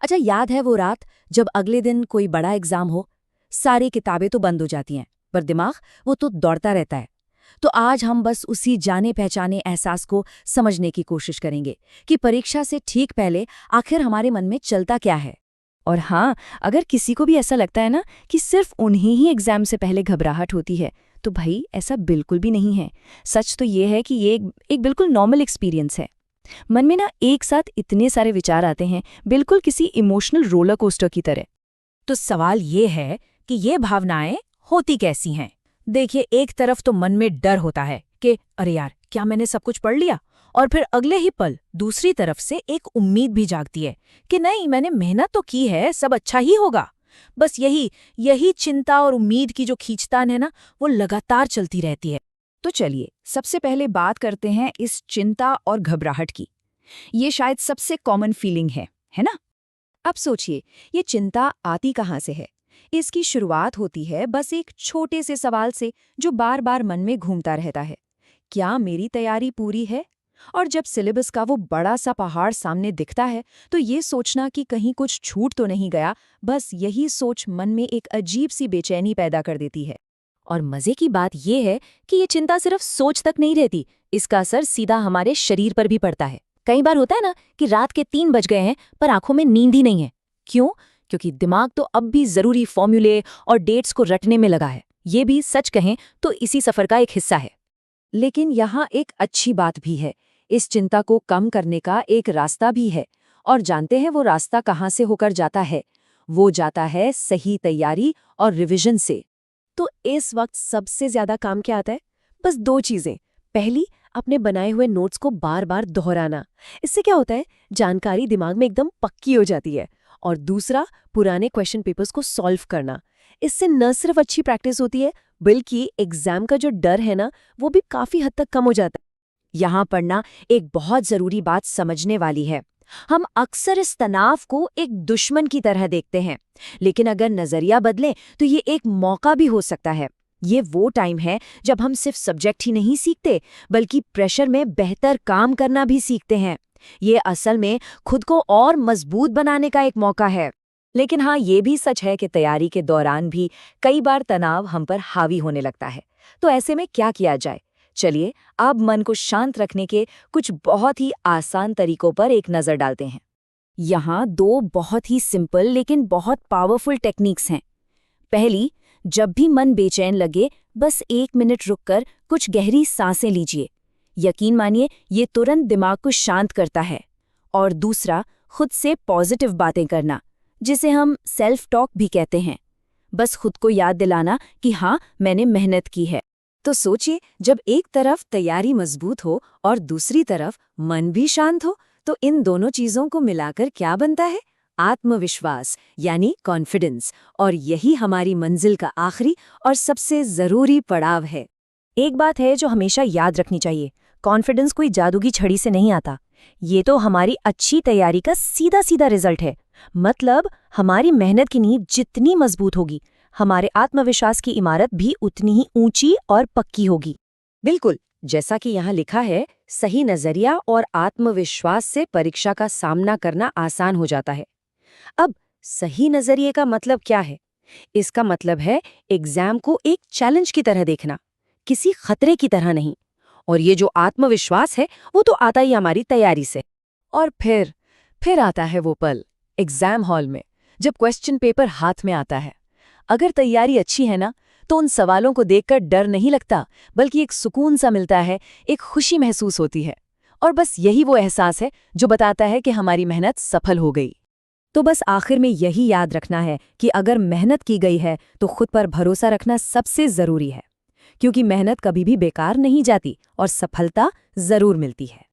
अच्छा, याद है वो रात जब अगले दिन कोई बड़ा एग्जाम हो? सारी किताबें तो बंद हो जाती हैं, पर दिमाग वो तो दौड़ता रहता है। तो आज हम बस उसी जाने पहचाने एहसास को समझने की कोशिश करेंगे कि परीक्षा से ठीक पहले आखिर हमारे मन में चलता क्या है। और हाँ, अगर किसी को भी ऐसा लगता है ना कि सिर्फ उन्हें ही एग्जाम से पहले घबराहट होती है, तो भाई ऐसा बिल्कुल भी नहीं है। सच तो ये है कि ये एक बिल्कुल नॉर्मल एक्सपीरियंस है। मन में ना एक साथ इतने सारे विचार आते हैं, बिल्कुल किसी इमोशनल रोलर कोस्टर की तरह। तो सवाल ये है कि ये भावनाएं होती कैसी हैं? देखिए, एक तरफ तो मन में डर होता है कि अरे यार, क्या मैंने सब कुछ पढ़ लिया? और फिर अगले ही पल दूसरी तरफ से एक उम्मीद भी जागती है कि नहीं, मैंने मेहनत तो की है, सब अच्छा ही होगा। बस यही चिंता और उम्मीद की जो खींचतान है ना, वो लगातार चलती रहती है। तो चलिए सबसे पहले बात करते हैं इस चिंता और घबराहट की। ये शायद सबसे कॉमन फीलिंग है ना? अब सोचिए, ये चिंता आती कहाँ से है? इसकी शुरुआत होती है बस एक छोटे से सवाल से जो बार बार मन में घूमता रहता है। क्या मेरी तैयारी पूरी है? और जब सिलेबस का वो बड़ा सा पहाड़ सामने दिखता है, तो ये सोचना कि कहीं कुछ छूट तो नहीं गया, बस यही सोच मन में एक अजीब सी बेचैनी पैदा कर देती है। और मजे की बात यह है कि ये चिंता सिर्फ सोच तक नहीं रहती, इसका असर सीधा हमारे शरीर पर भी पड़ता है। कई बार होता है ना कि रात के 3 बज गए हैं पर आंखों में नींद ही नहीं है। क्यों? क्योंकि दिमाग तो अब भी जरूरी फॉर्मूले और डेट्स को रटने में लगा है। ये भी सच कहें तो इसी सफर का एक हिस्सा है। लेकिन यहाँ एक अच्छी बात भी है, इस चिंता को कम करने का एक रास्ता भी है। और जानते हैं वो रास्ता कहाँ से होकर जाता है? वो जाता है सही तैयारी और रिविजन से। तो इस वक्त सबसे ज्यादा काम क्या आता है? बस 2 चीजें। पहली, अपने बनाए हुए नोट्स को बार बार दोहराना। इससे क्या होता है, जानकारी दिमाग में एकदम पक्की हो जाती है। और दूसरा, पुराने क्वेश्चन पेपर्स को सॉल्व करना। इससे न सिर्फ अच्छी प्रैक्टिस होती है, बल्कि एग्जाम का जो डर है ना, वो भी काफी हद तक कम हो जाता है। यहाँ पर ना एक बहुत जरूरी बात समझने वाली है। हम अक्सर इस तनाव को एक दुश्मन की तरह देखते हैं, लेकिन अगर नजरिया बदले तो ये एक मौका भी हो सकता है। ये वो टाइम है जब हम सिर्फ सब्जेक्ट ही नहीं सीखते, बल्कि प्रेशर में बेहतर काम करना भी सीखते हैं। ये असल में खुद को और मजबूत बनाने का एक मौका है। लेकिन हाँ, ये भी सच है कि तैयारी के दौरान भी कई बार तनाव हम पर हावी होने लगता है। तो ऐसे में क्या किया जाए? चलिए अब मन को शांत रखने के कुछ बहुत ही आसान तरीकों पर एक नजर डालते हैं। यहाँ 2 बहुत ही सिंपल लेकिन बहुत पावरफुल टेक्निक्स हैं। पहली, जब भी मन बेचैन लगे, बस 1 मिनट रुककर कुछ गहरी सांसें लीजिए। यकीन मानिए, ये तुरंत दिमाग को शांत करता है। और दूसरा, खुद से पॉजिटिव बातें करना, जिसे हम सेल्फ टॉक भी कहते हैं। बस खुद को याद दिलाना कि हाँ, मैंने मेहनत की है। तो सोचिए, जब एक तरफ तैयारी मजबूत हो और दूसरी तरफ मन भी शांत हो, तो इन दोनों चीजों को मिलाकर क्या बनता है? आत्मविश्वास, यानी कॉन्फिडेंस। और यही हमारी मंजिल का आखिरी और सबसे जरूरी पड़ाव है। एक बात है जो हमेशा याद रखनी चाहिए, कॉन्फिडेंस कोई जादू की छड़ी से नहीं आता। ये तो हमारी अच्छी तैयारी का सीधा सीधा रिजल्ट है। मतलब हमारी मेहनत की नींव जितनी मजबूत होगी, हमारे आत्मविश्वास की इमारत भी उतनी ही ऊंची और पक्की होगी। बिल्कुल, जैसा कि यहाँ लिखा है, सही नजरिया और आत्मविश्वास से परीक्षा का सामना करना आसान हो जाता है। अब सही नजरिए का मतलब क्या है? इसका मतलब है एग्जाम को एक चैलेंज की तरह देखना, किसी खतरे की तरह नहीं। और ये जो आत्मविश्वास है, वो तो आता ही हमारी तैयारी से। और फिर आता है वो पल एग्जाम हॉल में, जब क्वेश्चन पेपर हाथ में आता है। अगर तैयारी अच्छी है ना, तो उन सवालों को देखकर डर नहीं लगता, बल्कि एक सुकून सा मिलता है, एक खुशी महसूस होती है। और बस यही वो एहसास है जो बताता है कि हमारी मेहनत सफल हो गई। तो बस आखिर में यही याद रखना है कि अगर मेहनत की गई है तो खुद पर भरोसा रखना सबसे जरूरी है, क्योंकि मेहनत कभी भी बेकार नहीं जाती और सफलता जरूर मिलती है।